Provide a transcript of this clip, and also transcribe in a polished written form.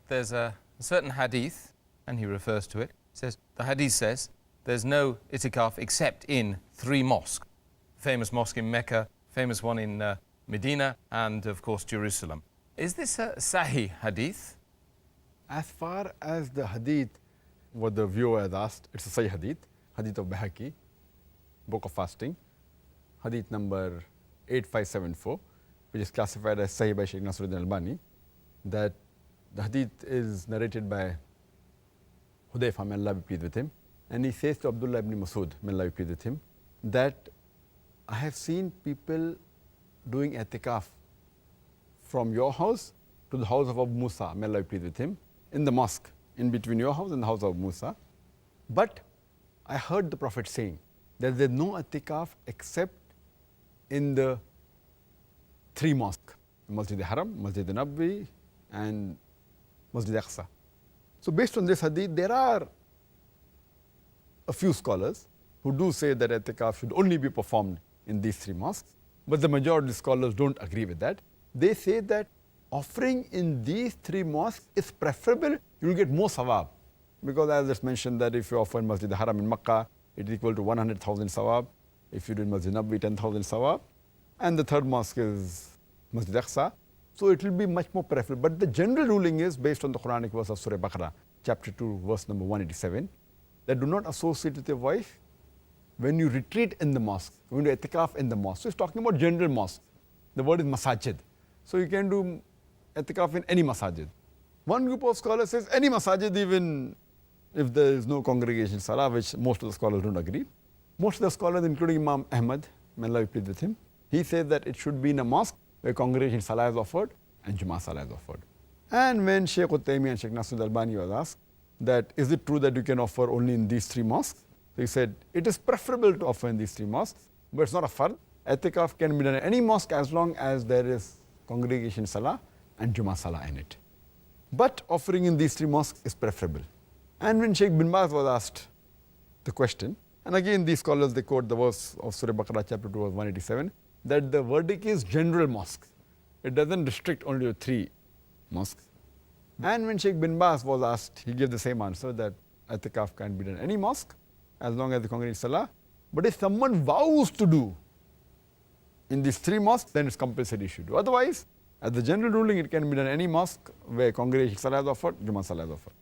there's a certain hadith, and he refers to it. Says the hadith says there's no itikaf except in 3 mosques. Famous mosque in Mecca, famous one in Medina, and of course Jerusalem. Is this a sahih hadith? As far as the hadith, what the viewer has asked, it's a sahih hadith, hadith of Bahaki, book of fasting, hadith number 8574, which is classified as sahih by Shaykh Nasruddin Albani, that the hadith is narrated by Hudayfa, may Allah be pleased with him, and he says to Abdullah ibn Masud, may Allah be pleased with him, that I have seen people doing i'tikaf from your house to the house of Abu Musa, may Allah be pleased with him, in the mosque, in between your house and the house of Abu Musa. But I heard the Prophet saying that there is no i'tikaf except in the 3 mosques, Masjid Al Haraam, Masjid Al Nabawi, and Masjid Al Aqsa. So based on this hadith, there are a few scholars who do say that i'tikaf should only be performed in these 3 mosques, but the majority of scholars don't agree with that. They say that offering in these 3 mosques is preferable, you will get more sawab. Because as it's mentioned that if you offer in Masjid Al Haraam in Makkah, it is equal to 100,000 sawab. If you do in Masjid Nabawi, 10,000 sawab. And the 3rd mosque is Masjid Al Aqsa. So it will be much more preferable. But the general ruling is based on the Quranic verse of Surah Baqarah, chapter 2, verse number 187, that do not associate with your wife when you retreat in the mosque, when you do i'tikaf in the mosque. So it's talking about general mosques. The word is masajid. So you can do i'tikaf in any masajid. One group of scholars says any masajid, even if there is no congregation salah, which most of the scholars don't agree. Most of the scholars, including Imam Ahmad, may Allah be pleased with him, he says that it should be in a mosque where congregation salah is offered and Jummah salah is offered. And when Shaykh Utaymi and Shaykh Nasruddin Albani was asked that is it true that you can offer only in these 3 mosques? So he said it is preferable to offer in these 3 mosques, but it's not a fard. I'tikaf can be done in any mosque as long as there is congregation salah and Jummah salah in it. But offering in these 3 mosques is preferable. And when Shaykh bin Baz was asked the question, and again these scholars they quote the verse of Surah Baqarah chapter 2 verse 187, that the verdict is general mosques. It doesn't restrict only to 3 mosques. And when Shaykh bin Baz was asked, he gave the same answer that i'tikaf can be done in any mosque as long as the congregation salah. But if someone vows to do in these 3 mosques, then it's compulsory he should do. Otherwise, as the general ruling, it can be done in any mosque where congregation salah is offered, Jummah salah is offered.